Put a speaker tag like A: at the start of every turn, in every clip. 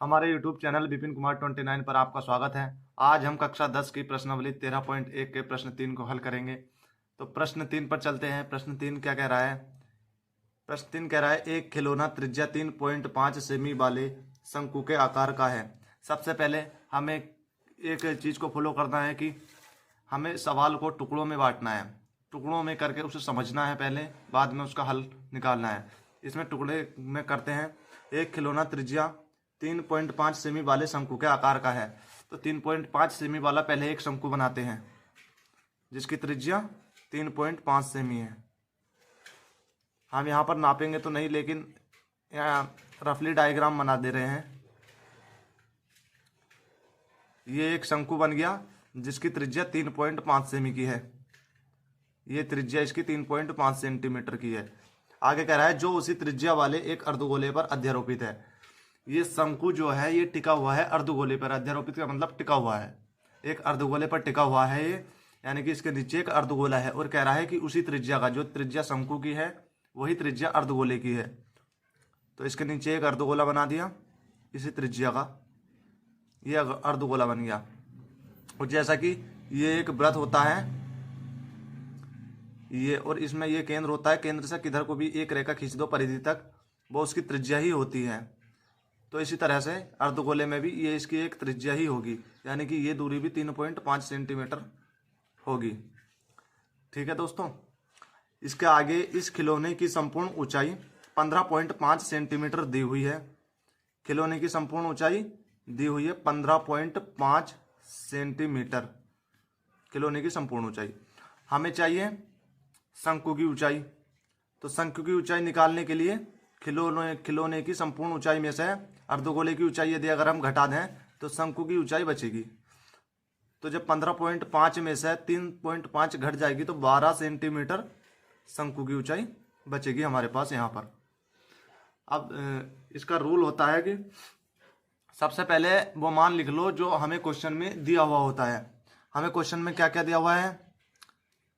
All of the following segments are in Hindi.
A: हमारे YouTube चैनल विपिन कुमार 29 पर आपका स्वागत है। आज हम कक्षा 10 की प्रश्नावली 13.1 के प्रश्न 3 को हल करेंगे। तो प्रश्न 3 पर चलते हैं। प्रश्न 3 क्या कह रहा है? प्रश्न 3 कह रहा है एक खिलौना त्रिज्या 3.5 सेमी वाले शंकु के आकार का है। सबसे पहले हमें एक चीज़ को फॉलो करना है कि हमें सवाल को टुकड़ों में बांटना है, टुकड़ों में करके उसे समझना है पहले, बाद में उसका हल निकालना है। इसमें टुकड़े में करते हैं। एक खिलौना त्रिज्या 3.5 सेमी वाले शंकु के आकार का है। तो 3.5 सेमी वाला पहले एक शंकु बनाते हैं जिसकी त्रिज्या 3.5 सेमी है। हम यहाँ पर नापेंगे तो नहीं, लेकिन यहाँ रफली डायग्राम बना दे रहे हैं। ये एक शंकु बन गया जिसकी त्रिज्या 3.5 सेमी की है। ये त्रिज्या इसकी 3.5 सेंटीमीटर की है। आगे कह रहा है जो उसी त्रिज्या वाले एक अर्धगोले पर अध्यारोपित है। ये शंकु जो है ये टिका हुआ है अर्धगोले पर। अध्यारोपित का मतलब टिका हुआ है, एक अर्धगोले पर टिका हुआ है ये, यानी कि इसके नीचे एक अर्धगोला है। और कह रहा है कि उसी त्रिज्या का, जो त्रिज्या शंकु की है वही त्रिज्या अर्धगोले की है। तो इसके नीचे एक अर्धगोला बना दिया इसी त्रिज्या का, ये अर्धगोला बन गया। और जैसा कि ये एक वृत्त होता है ये, और इसमें ये केंद्र होता है, केंद्र से किधर को भी एक रेखा खींच दो परिधि तक, वो उसकी त्रिज्या ही होती है। तो इसी तरह से अर्धगोले में भी ये इसकी एक त्रिज्या ही होगी, यानी कि ये दूरी भी 3.5 सेंटीमीटर होगी। ठीक है दोस्तों, इसके आगे इस खिलौने की संपूर्ण ऊंचाई 15.5 सेंटीमीटर दी हुई है। खिलौने की संपूर्ण ऊंचाई दी हुई है 15.5 सेंटीमीटर, खिलौने की संपूर्ण ऊंचाई। हमें चाहिए शंकु की ऊंचाई। तो शंकु की ऊंचाई निकालने के लिए खिलौने की संपूर्ण ऊंचाई में से अर्धगोले की ऊंचाई यदि अगर हम घटा दें तो शंकु की ऊंचाई बचेगी। तो जब 15.5 में से 3.5 घट जाएगी तो 12 सेंटीमीटर शंकु की ऊंचाई बचेगी हमारे पास यहाँ पर। अब इसका रूल होता है कि सबसे पहले वो मान लिख लो जो हमें क्वेश्चन में दिया हुआ होता है। हमें क्वेश्चन में क्या क्या दिया हुआ है?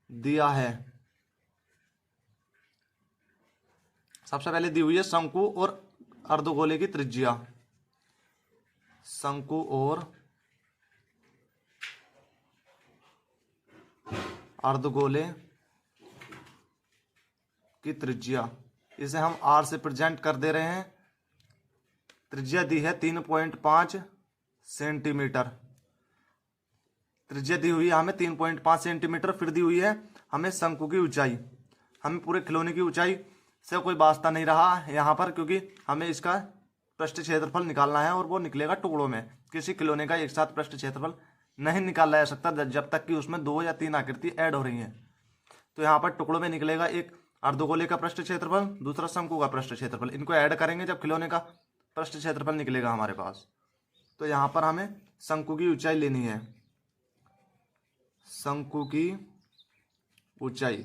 A: दिया है सबसे पहले दी हुई है शंकु और अर्धगोले की त्रिज्या। शंकु और अर्धगोले की त्रिज्या, इसे हम आर से प्रेजेंट कर दे रहे हैं। त्रिज्या दी है 3.5 सेंटीमीटर, त्रिज्या दी हुई है हमें 3.5 सेंटीमीटर। फिर दी हुई है हमें शंकु की ऊंचाई। हमें पूरे खिलौने की ऊंचाई से कोई वास्ता नहीं रहा यहाँ पर, क्योंकि हमें इसका पृष्ठ क्षेत्रफल निकालना है और वो निकलेगा टुकड़ों में। किसी खिलौने का एक साथ पृष्ठ क्षेत्रफल नहीं निकाला जा सकता जब तक कि उसमें 2 या 3 आकृति ऐड हो रही हैं। तो यहाँ पर टुकड़ों में निकलेगा एक अर्धगोले का पृष्ठ क्षेत्रफल, दूसरा शंकु का पृष्ठ क्षेत्रफल। इनको ऐड करेंगे जब खिलौने का पृष्ठ क्षेत्रफल निकलेगा हमारे पास। तो यहाँ पर हमें शंकु की ऊंचाई लेनी है। शंकु की ऊंचाई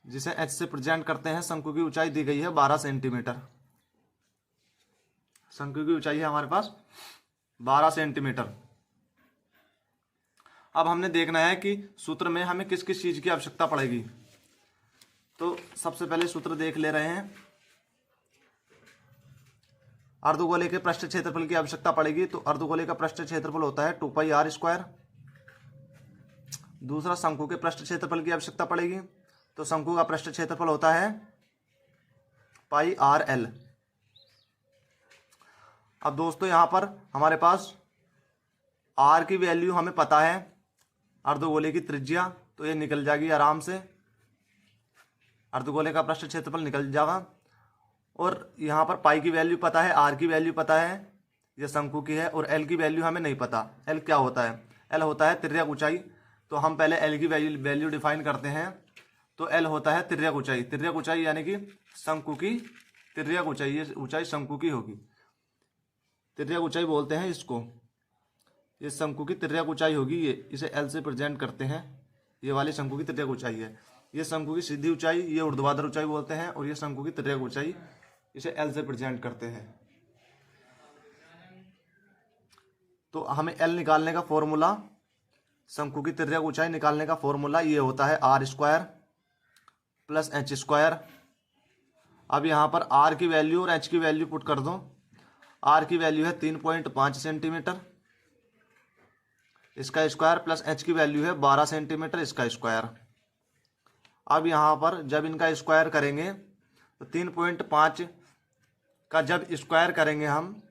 A: जिसे h से प्रेजेंट करते हैं। शंकु की ऊंचाई दी गई है 12 सेंटीमीटर। शंकु की ऊंचाई है हमारे पास 12 सेंटीमीटर। अब हमने देखना है कि सूत्र में हमें किस किस चीज की आवश्यकता पड़ेगी। तो सबसे पहले सूत्र देख ले रहे हैं। अर्धगोले के पृष्ठ क्षेत्रफल की आवश्यकता पड़ेगी। तो अर्धगोले का पृष्ठ क्षेत्रफल होता है 2πr²। दूसरा शंकु के पृष्ठ क्षेत्रफल की आवश्यकता पड़ेगी। तो शंकु का पृष्ठ क्षेत्रफल होता है πrl। अब दोस्तों यहाँ पर हमारे पास r की वैल्यू हमें पता है, अर्धगोले की त्रिज्या, तो ये निकल जाएगी आराम से। अर्धगोले का पृष्ठ क्षेत्रफल निकल जाएगा। और यहाँ पर पाई की वैल्यू पता है, r की वैल्यू पता है, ये शंकु की है। और l की वैल्यू हमें नहीं पता। l क्या होता है? l होता है तिर्यक ऊंचाई। तो हम पहले l की वैल्यू डिफाइन करते हैं। तो l होता है तिर्यक ऊंचाई। तिर्यक ऊंचाई यानी कि शंकु की तिर्यक ऊंचाई, ये ऊंचाई शंकु की होगी। तिर्यक ऊंचाई बोलते हैं इसको। ये शंकु की तिर्यक ऊंचाई होगी, ये इसे l से प्रेजेंट करते हैं। ये वाली शंकु की तिर्यक ऊंचाई है। ये शंकु की सीधी ऊंचाई, ये ऊर्ध्वाधर ऊंचाई बोलते हैं। और ये शंकु की तिर्यक ऊंचाई, इसे l से प्रेजेंट करते हैं। तो हमें l निकालने का फॉर्मूला, शंकु की तिर्यक ऊंचाई निकालने का फॉर्मूला ये होता है r² + h²। अब यहाँ पर आर की वैल्यू और एच की वैल्यू पुट कर दो। आर की वैल्यू है 3.5 सेंटीमीटर इसका स्क्वायर, प्लस एच की वैल्यू है 12 सेंटीमीटर इसका स्क्वायर। अब यहाँ पर जब इनका स्क्वायर करेंगे तो 3.5 का जब स्क्वायर करेंगे हम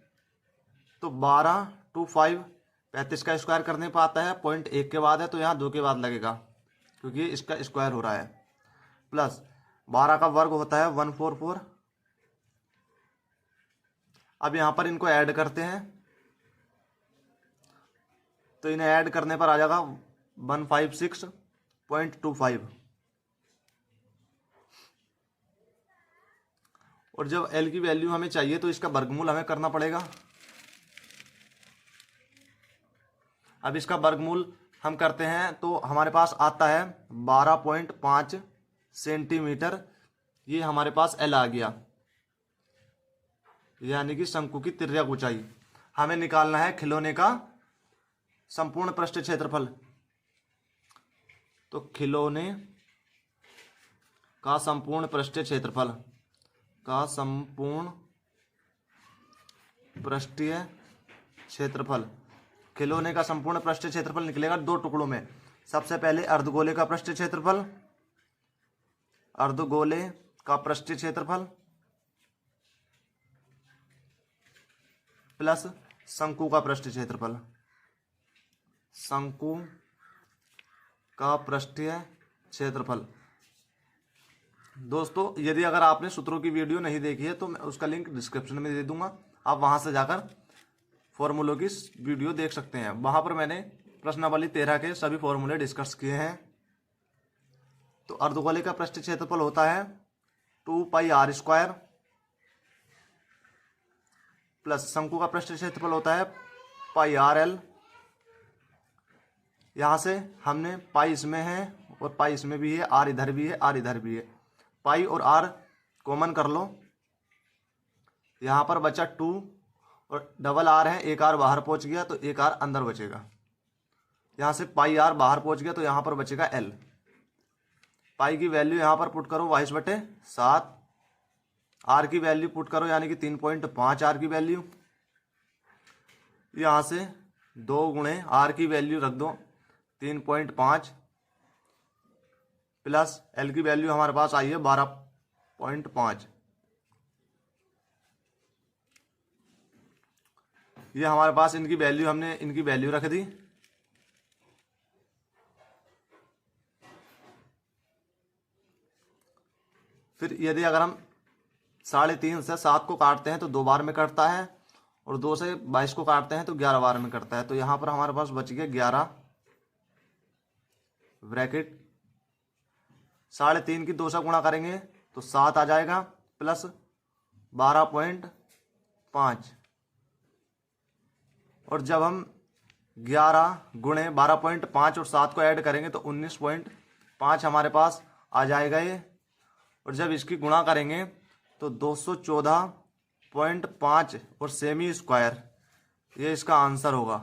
A: तो 12 2 5 35 का स्क्वायर करने पर आता है 0.1 के बाद है, तो यहाँ 2 के बाद लगेगा क्योंकि इसका स्क्वायर हो रहा है। प्लस 12 का वर्ग होता है 144। अब यहाँ पर इनको ऐड करते हैं तो इन्हें ऐड करने पर आ जाएगा 156.25। और जब L की वैल्यू हमें चाहिए तो इसका वर्गमूल हमें करना पड़ेगा। अब इसका वर्गमूल हम करते हैं तो हमारे पास आता है 12.5 सेंटीमीटर। ये हमारे पास L आ गया, यानी कि शंकु की तिर्यक ऊंचाई। हमें निकालना है खिलौने का संपूर्ण पृष्ठ क्षेत्रफल। तो खिलौने का संपूर्ण पृष्ठीय क्षेत्रफल का संपूर्ण पृष्ठीय क्षेत्रफल, खिलौने का संपूर्ण पृष्ठीय क्षेत्रफल निकलेगा 2 टुकड़ों में। सबसे पहले अर्धगोले का पृष्ठीय क्षेत्रफल, अर्धगोले का पृष्ठीय क्षेत्रफल प्लस शंकु का पृष्ठीय क्षेत्रफल, शंकु का पृष्ठीय क्षेत्रफल। दोस्तों यदि अगर आपने सूत्रों की वीडियो नहीं देखी है तो मैं उसका लिंक डिस्क्रिप्शन में दे दूंगा, आप वहां से जाकर फॉर्मूलों की वीडियो देख सकते हैं। वहां पर मैंने प्रश्नावली 13 के सभी फॉर्मूले डिस्कस किए हैं। तो अर्धगोले का पृष्ठीय क्षेत्रफल होता है 2 पाई आर स्क्वायर प्लस शंकु का पृष्ठीय क्षेत्रफल होता है पाई आर एल। यहां से हमने पाई इसमें है और पाई इसमें भी है, आर इधर भी है, आर इधर भी है। पाई और आर कॉमन कर लो, यहां पर बचा 2 और डबल आर है, एक आर बाहर पहुंच गया तो एक आर अंदर बचेगा। यहां से पाई आर बाहर पहुंच गया तो यहां पर बचेगा एल। पाई की वैल्यू यहां पर पुट करो 22/7। आर की वैल्यू पुट करो यानी कि 3.5 आर की वैल्यू। यहां से 2 गुणे आर की वैल्यू रख दो 3.5 प्लस एल की वैल्यू हमारे पास आई है 12.5। ये हमारे पास इनकी वैल्यू, हमने इनकी वैल्यू रख दी। फिर यदि अगर हम 3.5 से 7 को काटते हैं तो 2 बार में कटता है और 2 से 22 को काटते हैं तो 11 बार में कटता है। तो यहां पर हमारे पास बच गया 11 ब्रैकेट 3.5 की 2 से गुणा करेंगे तो 7 आ जाएगा प्लस 12.5। और जब हम 11 गुणे 12.5 और 7 को ऐड करेंगे तो 19.5 हमारे पास आ जाएगा ये। और जब इसकी गुणा करेंगे तो 214.5 और सेमी स्क्वायर, ये इसका आंसर होगा।